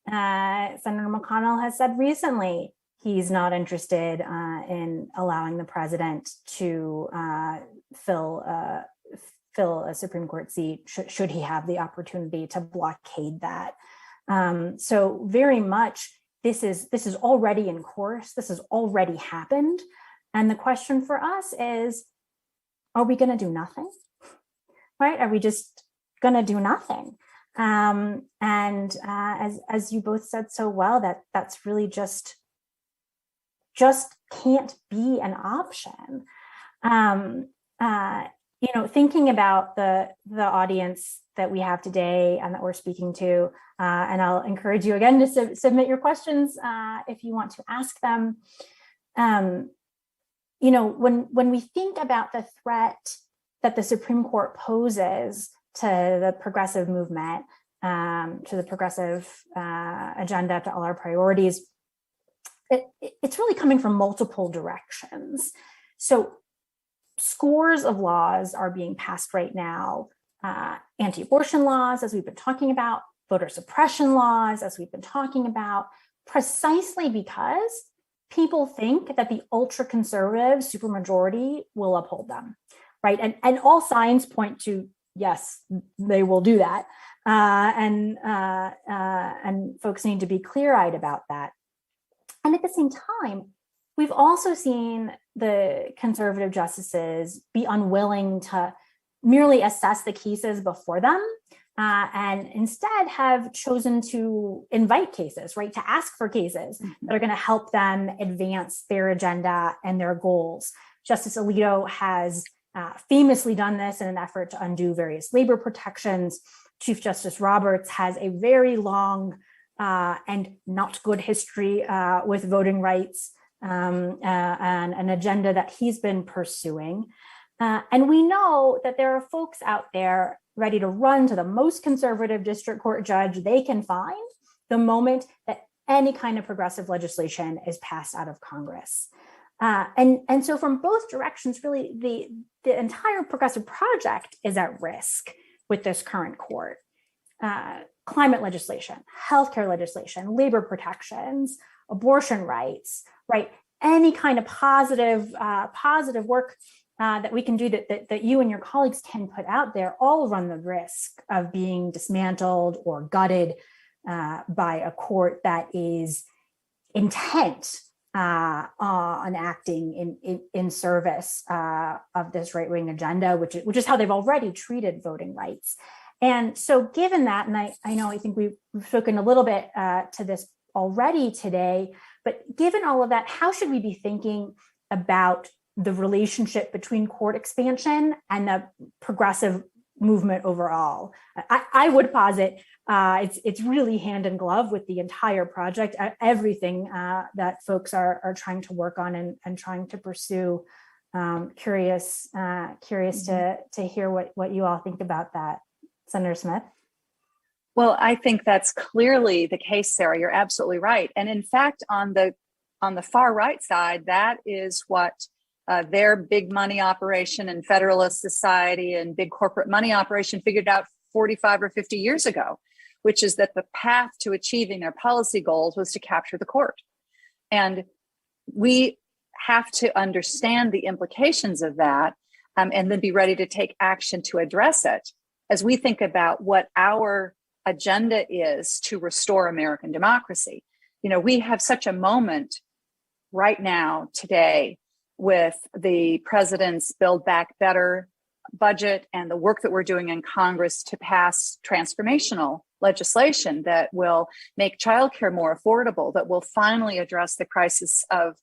Senator McConnell has said recently he's not interested in allowing the president to fill a Supreme Court seat should he have the opportunity to blockade that. So very much this is already in course. This has already happened. And the question for us is, are we going to do nothing? Right? Are we just going to do nothing? And as you both said so well, that's really just can't be an option. Thinking about the audience that we have today and that we're speaking to, and I'll encourage you again to submit your questions if you want to ask them. When we think about the threat that the Supreme Court poses to the progressive movement, to the progressive agenda, to all our priorities, it's really coming from multiple directions. So scores of laws are being passed right now, anti-abortion laws, as we've been talking about, voter suppression laws, as we've been talking about, precisely because people think that the ultra-conservative supermajority will uphold them, right? And all signs point to, yes, they will do that. And folks need to be clear-eyed about that. And at the same time, we've also seen the conservative justices be unwilling to merely assess the cases before them, and instead have chosen to invite cases, right? To ask for cases that are going to help them advance their agenda and their goals. Justice Alito has famously done this in an effort to undo various labor protections. Chief Justice Roberts has a very long and not good history with voting rights, and an agenda that he's been pursuing. And we know that there are folks out there ready to run to the most conservative district court judge they can find the moment that any kind of progressive legislation is passed out of Congress. And so from both directions, really, the entire progressive project is at risk with this current court. Climate legislation, healthcare legislation, labor protections, abortion rights, right? Any kind of positive work that we can do that you and your colleagues can put out there all run the risk of being dismantled or gutted by a court that is intent on acting in service of this right-wing agenda, which is how they've already treated voting rights. And so given that, and I think we've spoken a little bit to this already today, but given all of that, how should we be thinking about the relationship between court expansion and the progressive movement overall? I would posit it's really hand in glove with the entire project, everything that folks are trying to work on and trying to pursue. Curious to hear what you all think about that. Senator Smith? Well, I think that's clearly the case, Sarah. You're absolutely right. And in fact, on the far right side, that is what their big money operation and Federalist Society and big corporate money operation figured out 45 or 50 years ago, which is that the path to achieving their policy goals was to capture the court. And we have to understand the implications of that, and then be ready to take action to address it as we think about what our agenda is to restore American democracy. You know, we have such a moment right now today with the president's Build Back Better budget and the work that we're doing in Congress to pass transformational legislation that will make childcare more affordable, that will finally address the crisis of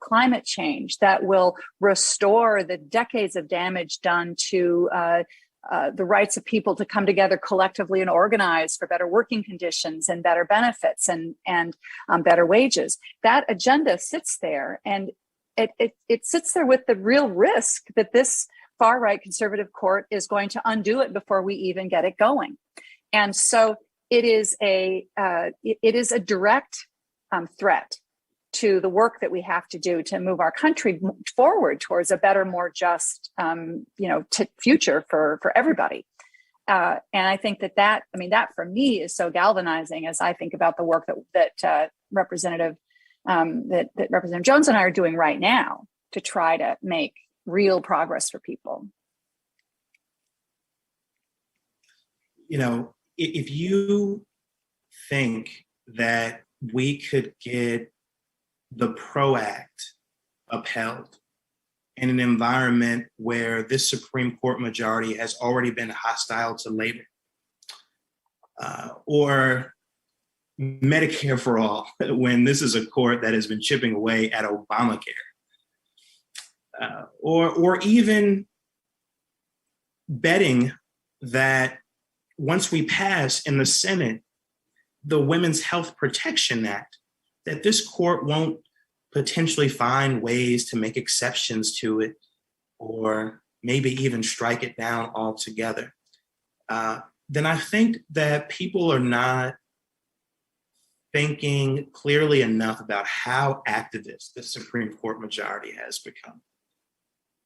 climate change, that will restore the decades of damage done to the rights of people to come together collectively and organize for better working conditions and better benefits and better wages. That agenda sits there, and it sits there with the real risk that this far right conservative court is going to undo it before we even get it going. And so it is a direct threat to the work that we have to do to move our country forward towards a better, more just, future for everybody. And I think that for me is so galvanizing as I think about the work that Representative Jones and I are doing right now to try to make real progress for people. You know, if you think that we could get the PRO Act upheld in an environment where this Supreme Court majority has already been hostile to labor, or Medicare for all, when this is a court that has been chipping away at Obamacare, or even betting that once we pass in the Senate the Women's Health Protection Act, that this court won't potentially find ways to make exceptions to it, or maybe even strike it down altogether, then I think that people are not thinking clearly enough about how activist the Supreme Court majority has become.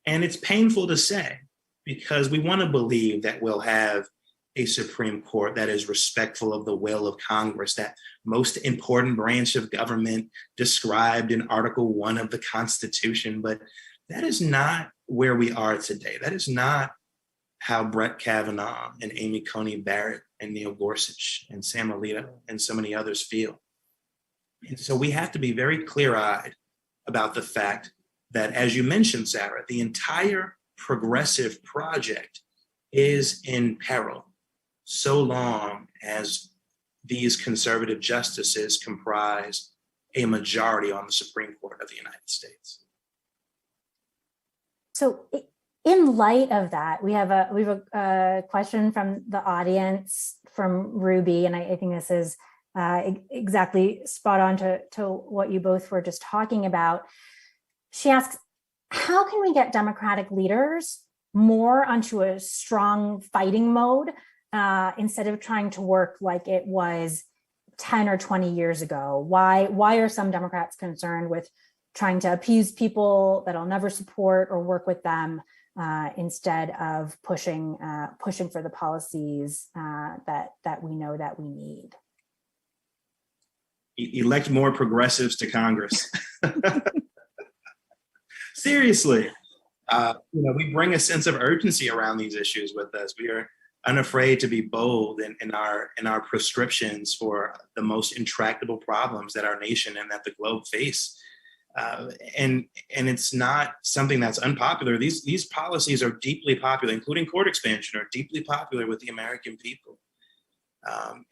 And it's painful to say, because we want to believe that we'll have a Supreme Court that is respectful of the will of Congress, that most important branch of government described in Article 1 of the Constitution. But that is not where we are today. That is not how Brett Kavanaugh and Amy Coney Barrett and Neil Gorsuch and Sam Alito and so many others feel. And so we have to be very clear-eyed about the fact that, as you mentioned, Sarah, the entire progressive project is in peril so long as these conservative justices comprise a majority on the Supreme Court of the United States. So in light of that, we have a question from the audience from Ruby, and I think this is exactly spot on to what you both were just talking about. She asks, how can we get Democratic leaders more onto a strong fighting mode instead of trying to work like it was 10 or 20 years ago? Why are some Democrats concerned with trying to appease people that I'll never support or work with them instead of pushing for the policies that we know that we need? Elect more progressives to Congress. Seriously, we bring a sense of urgency around these issues with us. We are unafraid to be bold in our prescriptions for the most intractable problems that our nation and that the globe face. And it's not something that's unpopular. These policies are deeply popular, including court expansion, are deeply popular with the American people.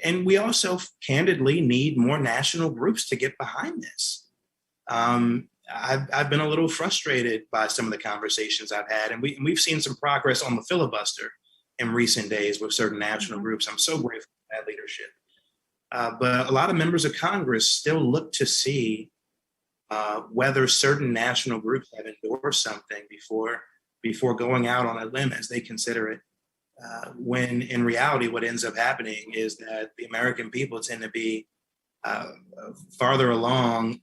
And we also candidly need more national groups to get behind this. I've been a little frustrated by some of the conversations I've had, and we've seen some progress on the filibuster in recent days with certain national groups. I'm so grateful for that leadership. But a lot of members of Congress still look to see whether certain national groups have endorsed something before going out on a limb as they consider it. When in reality, what ends up happening is that the American people tend to be farther along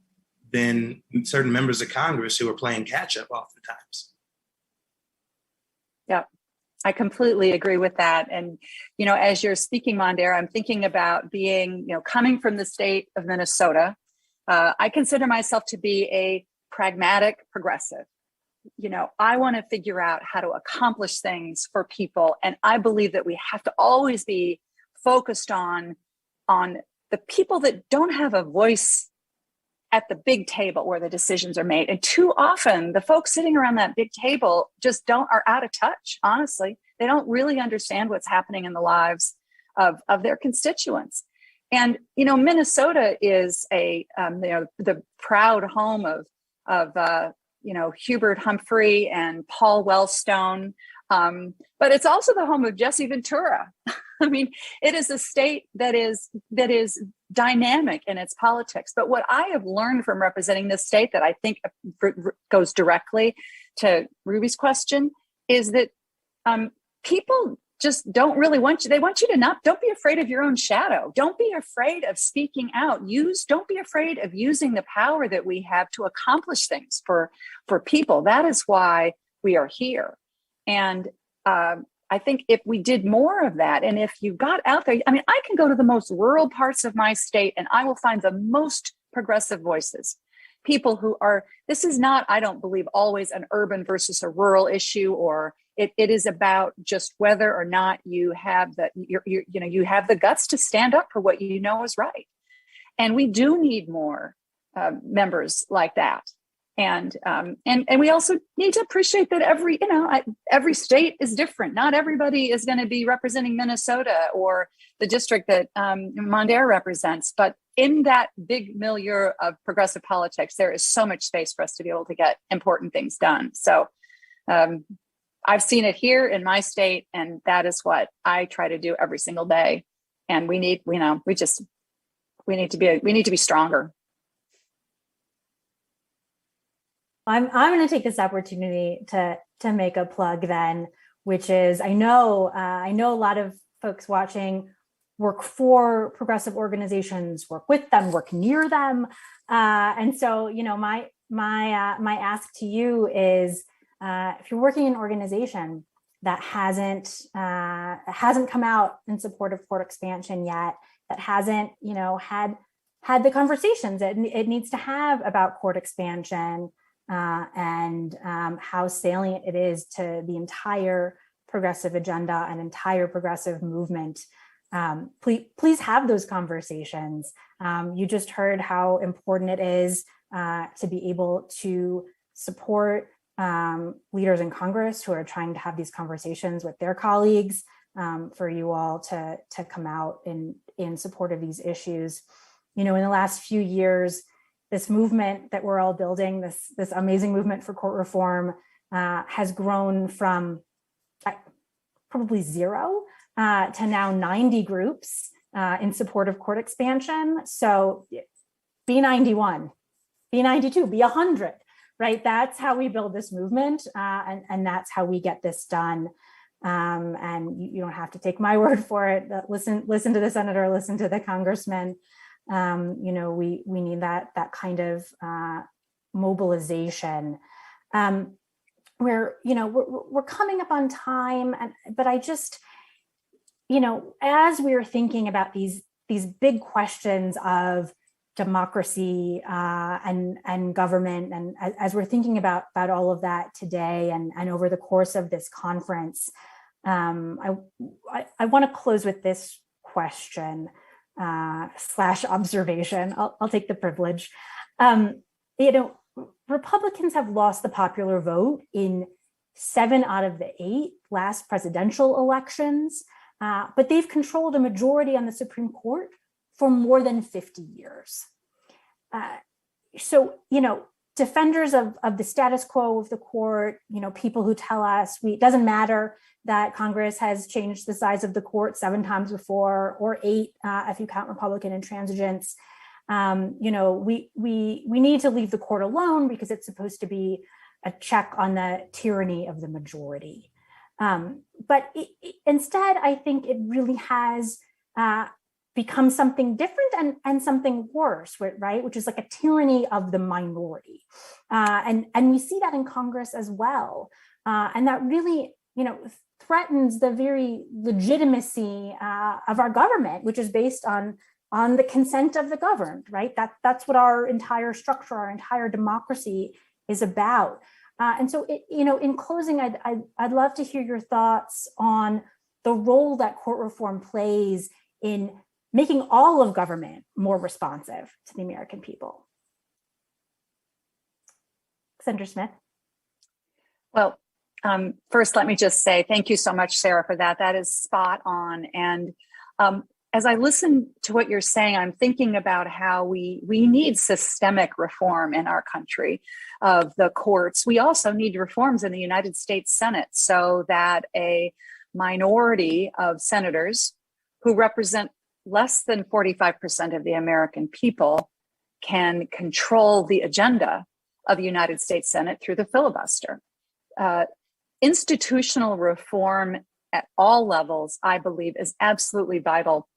than certain members of Congress who are playing catch up oftentimes. Yeah, I completely agree with that. And, as you're speaking, Mondaire, I'm thinking about being, coming from the state of Minnesota. I consider myself to be a pragmatic progressive. I want to figure out how to accomplish things for people. And I believe that we have to always be focused on the people that don't have a voice at the big table where the decisions are made. And too often the folks sitting around that big table just are out of touch. Honestly, they don't really understand what's happening in the lives of their constituents. And, Minnesota is the proud home of Hubert Humphrey and Paul Wellstone. But it's also the home of Jesse Ventura. I mean, it is a state that is dynamic in its politics. But what I have learned from representing this state that I think goes directly to Ruby's question is that people just don't really want you. They want you to don't be afraid of your own shadow. Don't be afraid of speaking out. Don't be afraid of using the power that we have to accomplish things for people. That is why we are here. And I think if we did more of that, and if you got out there, I can go to the most rural parts of my state and I will find the most progressive voices. People who this is not, I don't believe, always an urban versus a rural issue, or it is about just whether or not you have you have the guts to stand up for what you know is right. And we do need more members like that. And we also need to appreciate that every state is different. Not everybody is going to be representing Minnesota or the district that Mondaire represents. But in that big milieu of progressive politics, there is so much space for us to be able to get important things done. So I've seen it here in my state, and that is what I try to do every single day. And we need to be stronger. I'm going to take this opportunity to make a plug then, which is I know a lot of folks watching work for progressive organizations, work with them, work near them. And so, my ask to you is, if you're working in an organization that hasn't come out in support of court expansion yet, that hasn't, had the conversations that it needs to have about court expansion, and how salient it is to the entire progressive agenda and entire progressive movement. Please have those conversations. You just heard how important it is to be able to support leaders in Congress who are trying to have these conversations with their colleagues, for you all to come out in support of these issues. In the last few years, this movement that we're all building, this amazing movement for court reform, has grown from probably 0 to now 90 groups in support of court expansion. So be 91, be 92, be 100, right? That's how we build this movement, and that's how we get this done. And you don't have to take my word for it. Listen to the senator, listen to the congressman. We need that kind of mobilization. We're coming up on time, but I just, as we're thinking about these big questions of democracy and government, and as we're thinking about all of that today and over the course of this conference, I want to close with this question / observation. I'll take the privilege. Republicans have lost the popular vote in 7 out of the 8 last presidential elections, but they've controlled a majority on the Supreme Court for more than 50 years. So, defenders of the status quo of the court, people who tell us it doesn't matter that Congress has changed the size of the court 7 times before, or 8 if you count Republican intransigence. We need to leave the court alone because it's supposed to be a check on the tyranny of the majority. But instead, I think it really has become something different and something worse, right? Which is like a tyranny of the minority. And we see that in Congress as well. And that really, threatens the very legitimacy of our government, which is based on the consent of the governed, right? That's what our entire structure, our entire democracy is about. And so, in closing, I'd love to hear your thoughts on the role that court reform plays in making all of government more responsive to the American people. Senator Smith. Well, first, let me just say thank you so much, Sarah, for that. That is spot on. And as I listen to what you're saying, I'm thinking about how we need systemic reform in our country of the courts. We also need reforms in the United States Senate so that a minority of senators who represent less than 45% of the American people can control the agenda of the United States Senate through the filibuster. Institutional reform at all levels, I believe, is absolutely vital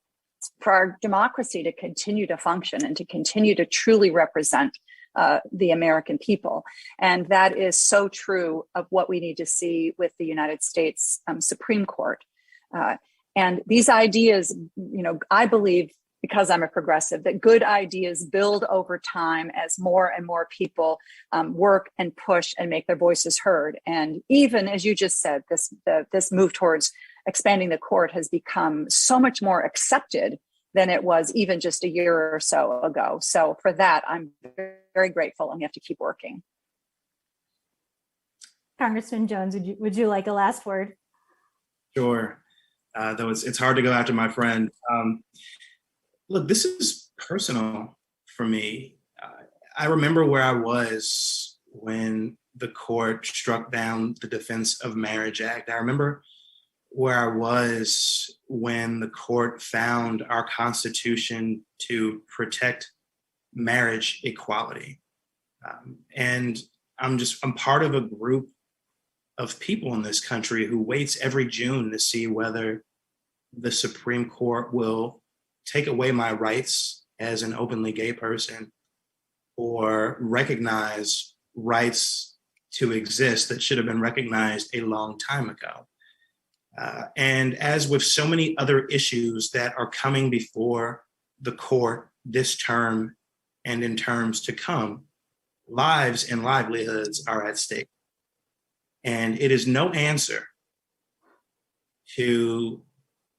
for our democracy to continue to function and to continue to truly represent the American people. And that is so true of what we need to see with the United States Supreme Court. And these ideas, I believe, because I'm a progressive, that good ideas build over time as more and more people work and push and make their voices heard. And even as you just said, this move towards expanding the court has become so much more accepted than it was even just a year or so ago. So for that, I'm very grateful, and we have to keep working. Congressman Jones, would you like a last word? Sure. Though it's hard to go after my friend. Look, this is personal for me. I remember where I was when the court struck down the Defense of Marriage Act. I remember where I was when the court found our Constitution to protect marriage equality. And I'm part of a group of people in this country who waits every June to see whether the Supreme Court will take away my rights as an openly gay person or recognize rights to exist that should have been recognized a long time ago. And as with so many other issues that are coming before the court this term and in terms to come, lives and livelihoods are at stake. And it is no answer to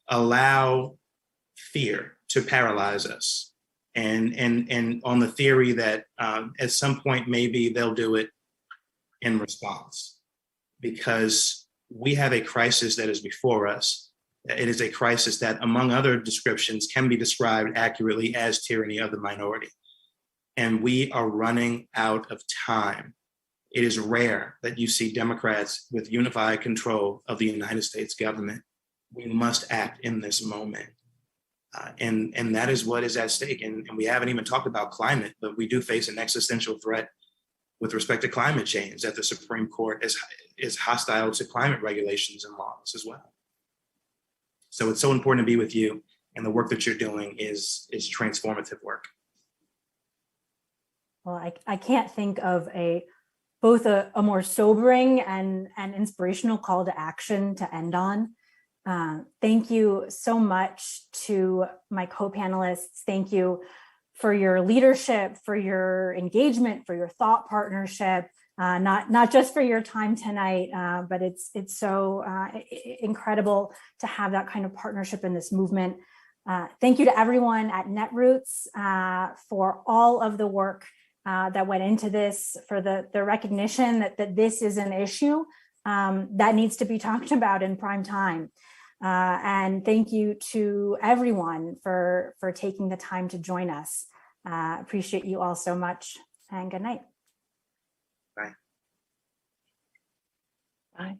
allow fear to paralyze us. And on the theory that at some point, maybe they'll do it in response, because we have a crisis that is before us. It is a crisis that, among other descriptions, can be described accurately as tyranny of the minority. And we are running out of time. It is rare that you see Democrats with unified control of the United States government. We must act in this moment. And that is what is at stake. And we haven't even talked about climate, but we do face an existential threat with respect to climate change, that the Supreme Court is hostile to climate regulations and laws as well. So it's so important to be with you, and the work that you're doing is transformative work. Well, I can't think of both a more sobering and inspirational call to action to end on. Thank you so much to my co-panelists. Thank you for your leadership, for your engagement, for your thought partnership, not just for your time tonight, but it's so incredible to have that kind of partnership in this movement. Thank you to everyone at Netroots for all of the work that went into this, for the recognition that this is an issue that needs to be talked about in prime time. And thank you to everyone for taking the time to join us. Appreciate you all so much, and good night. Bye. Bye.